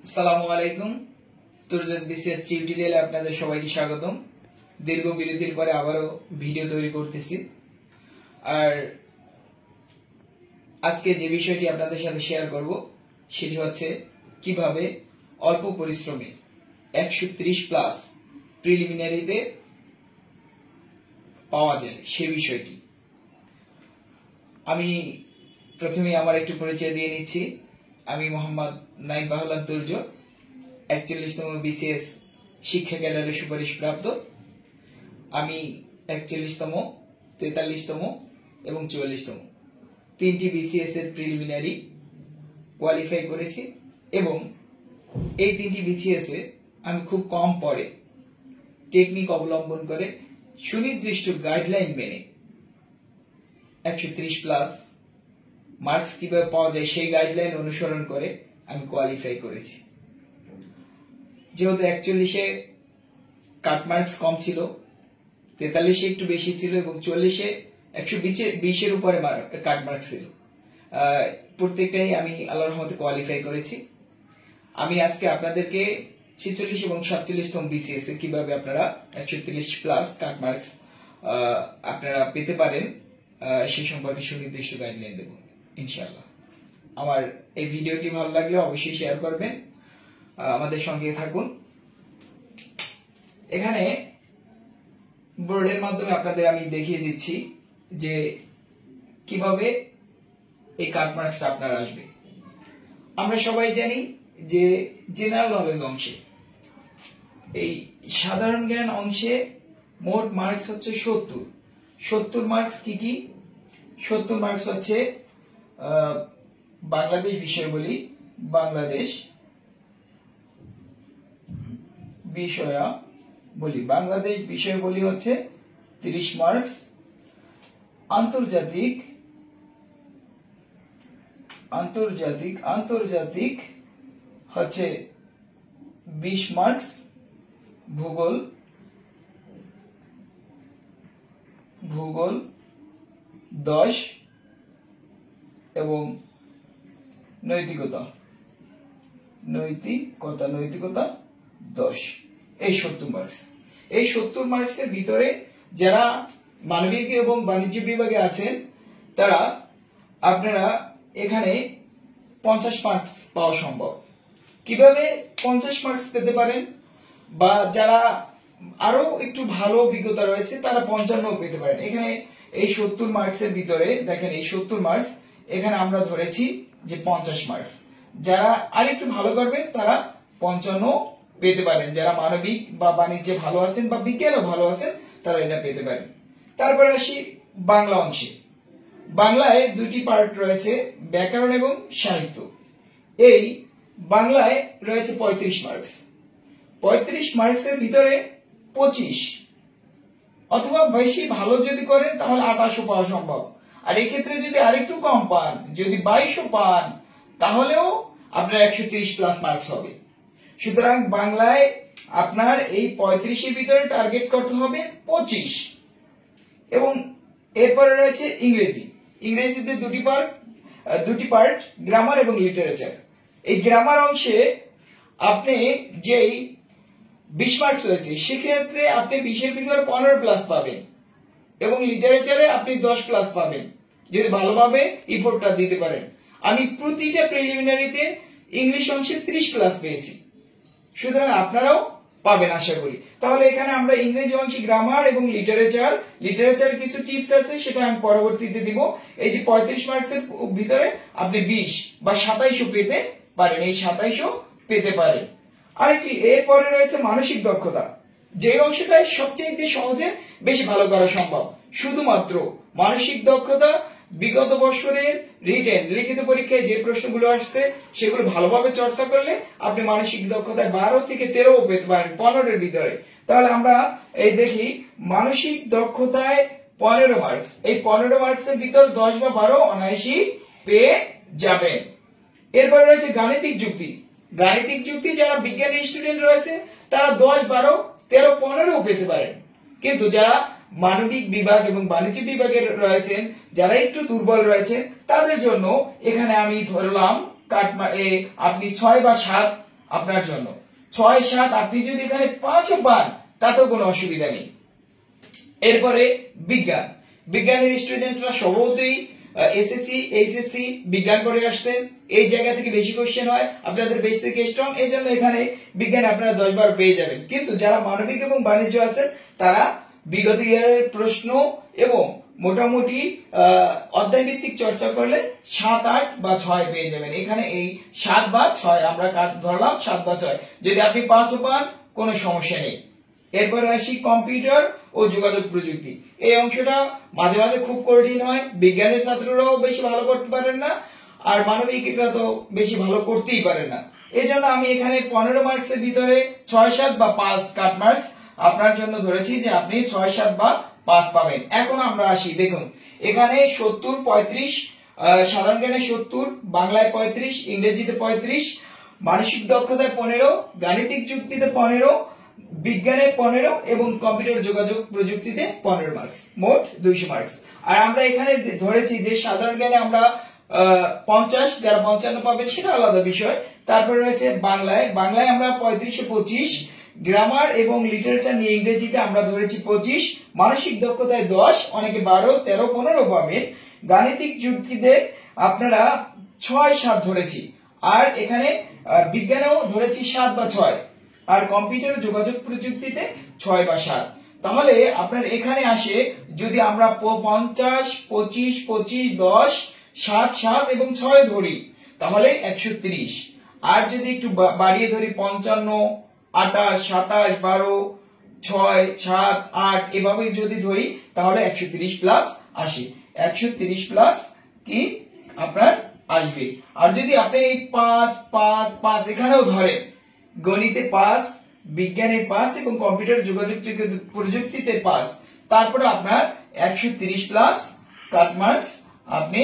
আসসালামু আলাইকুম। তুরজাস বিসিএস টিউটোরিয়ালে আপনাদের সবাইকে স্বাগতম। দীর্ঘ বিরতির পরে আবারও ভিডিও তৈরি করতেছি। আর আজকে যে বিষয়টি আপনাদের সাথে শেয়ার করব সেটি হচ্ছে কিভাবে অল্প পরিশ্রমে 130 প্লাস প্রিলিমিনারিতে পাওয়া যায় সে বিষয়টি। আমি প্রথমে আমার একটু পরিচয় দিয়ে নিচ্ছি। আমি মোহাম্মদ নাইম বাহলান তুর্য, 41তম বিসিএস শিক্ষা ক্যাডারের সুপারিশ প্রাপ্ত। আমি 41তম, 43তম এবং 44তম তিনটি বিসিএস এর প্রিলিমিনারি কোয়ালিফাই করেছি এবং এই তিনটি বিসিএস এ আমি খুব কম পরে টেকনিক অবলম্বন করে সুনির্দিষ্ট গাইডলাইন মেনে 130 প্লাস মার্কস কিভাবে পাওয়া যায় সেই গাইডলাইন অনুসরণ করে আমি কোয়ালিফাই করেছি। যেহেতু 41-এ কাট মার্কস কম ছিল, 43-এ একটু বেশি ছিল এবং 40-এ 120-এর উপরে কাট মার্কস ছিল। প্রত্যেকটাই আমি আল্লাহর রহমতে কোয়ালিফাই করেছি। আমি আজকে আপনাদেরকে 46 এবং 47তম বিসিএস এ কিভাবে আপনারা 130 প্লাস কাট মার্কস আপনারা পেতে পারেন সেই সম্পর্কে সুনির্দিষ্ট গাইডলাইন দেব ইনশাআল্লাহ। আমার এই ভিডিওটি ভালো লাগলে অবশ্যই শেয়ার করবেন, আমাদের সঙ্গে থাকুন। এখানে বোর্ডের মাধ্যমে আপনাদের আমি দেখিয়ে দিচ্ছি যে কিভাবে এই কাট মার্কস আপনার আসবে। আমরা সবাই জানি যে জেনারেল নলেজ অংশে, এই সাধারণ জ্ঞান অংশে মোট মার্কস হচ্ছে 70 মার্কস। কি কি 70 মার্কস হচ্ছে বাংলাদেশ বিষয়াবলী, বাংলাদেশ বিষয়াবলী হচ্ছে 30 মার্কস, আন্তর্জাতিক হচ্ছে 20 মার্কস, ভূগোল 10 এবং নৈতিকতা 10। এই 70 মার্কস। এই 70 মার্কসের ভিতরে যারা মানবিক এবং বাণিজ্য বিভাগে আছেন তারা আপনারা এখানে 50 মার্কস পাওয়া সম্ভব। কিভাবে 50 মার্কস পেতে পারেন, বা যারা আরো একটু ভালো অভিজ্ঞতা রয়েছে তারা 55 পেতে পারেন। এখানে এই 70 মার্কসের ভিতরে দেখেন, এই 70 মার্কস এখানে আমরা ধরেছি যে 50 মার্কস। যারা আরেকটু ভালো করবেন তারা 55 পেতে পারেন। যারা মানবিক বা বাণিজ্যে ভালো আছেন বা বিজ্ঞানে ভালো আছেন তারা এটা পেতে পারেন। তারপরে আসি বাংলা অংশে। বাংলায় দুটি পার্ট রয়েছে, ব্যাকরণ এবং সাহিত্য। এই বাংলায় রয়েছে 35 মার্কস। 35 মার্কসের ভিতরে 25 অথবা বেশি ভালো যদি করেন তাহলে 28 পাওয়া সম্ভব। আর এক্ষেত্রে যদি আরেকটু কম পান, যদি 22 পান, তাহলেও আপনার 130 প্লাস মার্কস হবে। সুতরাং বাংলায় আপনার এই 35-এর ভিতরে টার্গেট করতে হবে 25। এবং এরপরে রয়েছে ইংরেজিতে দুটি পার্ট, গ্রামার এবং লিটারেচার। এই গ্রামার অংশে আপনি যেই 20 মার্কস রয়েছে সেক্ষেত্রে আপনি 20-এর ভিতরে 15 প্লাস পাবেন এবং লিটারেচারে আপনি 10 প্লাস পাবেন যদি ভালোভাবে এফোর্টটা দিতে পারেন। আমি প্রতিটা প্রিলিমিনারিতে ইংলিশ অংশে 30 প্লাস পেয়েছি, সুতরাং আপনারাও পাবেন আশা করি। তাহলে এখানে আমরা ইংরেজি অংশে গ্রামার এবং লিটারেচার কিছু টিপস আছে, সেটা আমি পরবর্তীতে দিব। এই যে 35 মার্কসের ভিতরে আপনি 20 বা 27 পেতে পারেন, এই 27 পেতে পারেন। আরেকটি এরপরে রয়েছে মানসিক দক্ষতা, যে অংশটায় সবচেয়ে সহজে বেশি ভালো করা সম্ভব। শুধুমাত্র মানসিক দক্ষতা, বিগত বছরের রিটেন লিখিত পরীক্ষায় যে প্রশ্নগুলো আসছে সেগুলো ভালোভাবে চর্চা করলে আপনি মানসিক দক্ষতায় 12 থেকে 13 পেতে পারেন 15-এর ভিতরে। তাহলে আমরা এই দেখি মানসিক দক্ষতায় 15 মার্কস, এই 15 মার্কসের ভিতর 10 বা 12 অনায়াসই পেয়ে যাবেন। এরপর রয়েছে গাণিতিক যুক্তি। যারা বিজ্ঞানের স্টুডেন্ট রয়েছে তারা 10, 12, 13, 15 পেতে পারেন। কিন্তু যারা মানবিক বিভাগ এবং বাণিজ্য বিভাগের রয়েছেন, যারা একটু দুর্বল রয়েছেন, তাদের জন্য এখানে আমি ধরলাম আপনি 6 বা 7 আপনার জন্য। 6-7 আপনি যদি এখানে 5ও পান তাতেও কোনো অসুবিধা নেই। এরপরে বিজ্ঞান, বিজ্ঞানের স্টুডেন্টরা স্বভাবতই এসএসসি এইচএসসি বিজ্ঞান করে আসছেন, এই জায়গা থেকে বেশি কোশ্চেন হয়, আপনাদের বেস থেকে স্ট্রং, এই জন্য এখানে বিজ্ঞান আপনারা 10 বার পেয়ে যাবেন। কিন্তু যারা মানবিক এবং বাণিজ্য আছেন তারা বিগত ইয়ারের প্রশ্ন এবং মোটামুটি অধ্যায় ভিত্তিক চর্চা করলে 7, 8 বা 6 পেয়ে যাবেন। এখানে এই 7 বা 6 আমরা ধরলাম 7 বা 6, যদি আপনি 5ও পান কোনো সমস্যা নেই। এরপরে আসি কম্পিউটার ও যোগাযোগ প্রযুক্তি। এই অংশটা মাঝে মাঝে খুব কঠিন হয়, বিজ্ঞানের ছাত্ররাও বেশি ভালো করতে পারেন না, আর মানবিকরা তো বেশি ভালো করতেই পারেন না। এই জন্য আমি এখানে 15 মার্কসের ভিতরে 6, 7 বা 5 কাট মার্কস আপনার জন্য ধরেছি, যে আপনি 6, 7 বা 5 পাবেন। এখন আমরা আসি, দেখুন এখানে 70, 35, সাধারণ জ্ঞানে 70, বাংলায় 35, ইংরেজিতে 35, মানসিক দক্ষতায় 15, গাণিতিক যুক্তিতে 15, বিজ্ঞানে 15 এবং কম্পিউটার যোগাযোগ প্রযুক্তিতে 15 মার্কস, মোট 200 মার্কস। আর আমরা এখানে ধরেছি যে সাধারণ জ্ঞানে আমরা 50, যারা 55 পাবেন সেটা আলাদা বিষয়। তারপরে রয়েছে বাংলায় আমরা 35-এ 25, গ্রামার এবং লিটারেচার নিয়ে ইংরেজিতে আমরা ধরেছি 25, মানসিক দক্ষতায় 10, অনেকে 12, 13, 15 পাবেন। গাণিতিক যুক্তিতে আপনারা 6, 7 ধরেছি, আর এখানে বিজ্ঞানেও ধরেছি 7 বা 6, আর কম্পিউটার যোগাযোগ প্রযুক্তিতে 6 বা 7। তাহলে আপনার এখানে আসে, যদি আমরা 50, 25, 25, 10, 7, 7 এবং 6 ধরি তাহলে 130, আর যদি একটু বাড়িয়ে ধরি 55, 28, 27, 12, 6, 7, 8 এভাবে যদি ধরি তাহলে 130 প্লাস আসে, 130 প্লাস কি আপনার আসবে। আর যদি আপনি এই 5, 5, 5 এখানেও ধরেন, গণিতে 5, বিজ্ঞানে 5 এবং কম্পিউটার যোগাযোগ প্রযুক্তিতে 5, তারপরে আপনার 130 প্লাস কাট মার্কস আপনি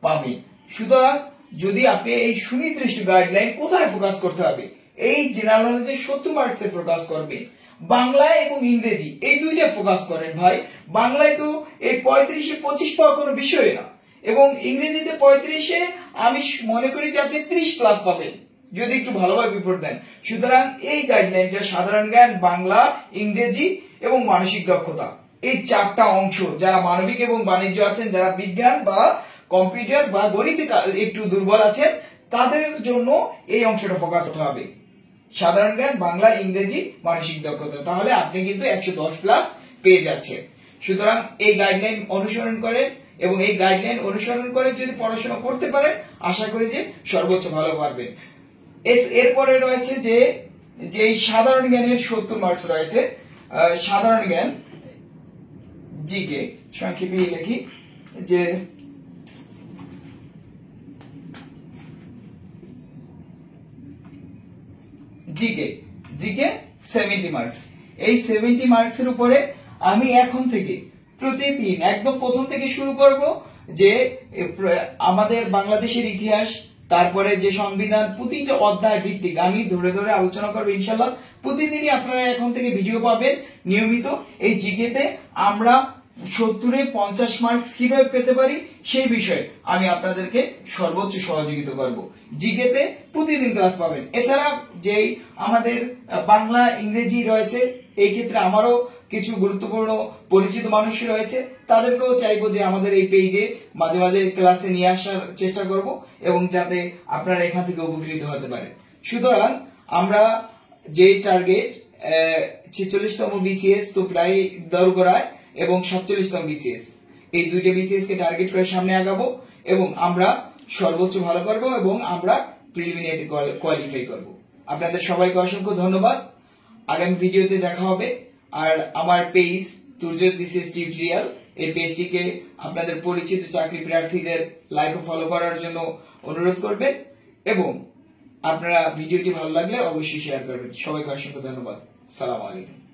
পাবেন। সুতরাং যদি আপনি এই সুনির্দিষ্ট গাইডলাইন কোথায় ফোকাস করতে হবে, এই জেনারেল নলেজে 70 মার্কসে ফোকাস করবেন, বাংলায় এবং ইংরেজি এই দুইটা ফোকাস করেন ভাই। বাংলায় তো এই 35-এ 25 পাওয়া কোনো বিষয় না, এবং ইংরেজিতে 35-এ আমি মনে করি যে আপনি 30 প্লাস পাবেন যদি একটু ভালোভাবে বিপদ দেন। সুতরাং এই গাইডলাইনটা সাধারণ জ্ঞান, বাংলা, ইংরেজি এবং মানসিক দক্ষতা, এই 4টা অংশ যারা মানবিক এবং বাণিজ্য আছেন, যারা বিজ্ঞান বা কম্পিউটার বা গণিতে একটু দুর্বল আছেন, তাদের জন্য এই অংশটা ফোকাস করতে হবে, সাধারণ জ্ঞান, বাংলা, ইংরেজি, মানসিক দক্ষতা। তাহলে আপনি কিন্তু 110 প্লাস পেয়ে যাচ্ছেন। সুতরাং এই গাইডলাইন অনুসরণ করেন, এবং এই গাইডলাইন অনুসরণ করে যদি পড়াশোনা করতে পারেন, আশা করি যে সর্বোচ্চ ভালো পারবেন। এরপরে রয়েছে যে সাধারণ জ্ঞানের 70 মার্কস রয়েছে। সাধারণ জ্ঞান জিকে সংক্ষেপে লিখি যে জিকে 70 মার্কস। এই 70 মার্কসের উপরে আমি এখন থেকে প্রতিদিন একদম প্রথম থেকে শুরু করব, যে আমাদের বাংলাদেশের ইতিহাস, তারপরে যে সংবিধান, প্রতিটা অধ্যায় ভিত্তিক আমি ধরে ধরে আলোচনা করবো ইনশাআল্লাহ। প্রতিদিনই আপনারা এখন থেকে ভিডিও পাবেন নিয়মিত। এই জিকেতে আমরা 70-এ 50 মার্কস কিভাবে পেতে পারি সেই বিষয়ে আমি আপনাদেরকে সর্বোচ্চ সহযোগিতা করব। জিকেতে প্রতিদিন ক্লাস পাবেন। এছাড়া যেই আমাদের বাংলা, ইংরেজি রয়েছে, এই ক্ষেত্রে আমারও কিছু গুরুত্বপূর্ণ পরিচিত মানুষ রয়েছে, তাদেরকেও চাইবো যে আমাদের এই পেজে মাঝে মাঝে ক্লাসে নিয়ে আসার চেষ্টা করব, এবং যাতে আপনারা এখান থেকে উপকৃত হতে পারেন। সুতরাং আমরা যে টার্গেট 46তম বিসিএস তো প্রায় দরগড়ায়, এবং 47তম বিসিএস, এই দুইটা বিসিএস কে টার্গেট করে সামনে আগাবো, এবং আমরা সর্বোচ্চ ভালো করব, এবং আমরা প্রিলিমিনারি কোয়ালিফাই করব। আপনাদের সবাইকে অসংখ্য ধন্যবাদ। আগামী ভিডিওতে দেখা হবে। আর আমার পেজ তুর্যস বিসিএস টিউটোরিয়াল, এই পেজটিকে আপনাদের পরিচিত চাকরি প্রার্থীদের লাইক ও ফলো করার জন্য অনুরোধ করবেন, এবং আপনারা ভিডিওটি ভালো লাগলে অবশ্যই শেয়ার করবেন। সবাইকে অসংখ্য ধন্যবাদ। আসসালামু আলাইকুম।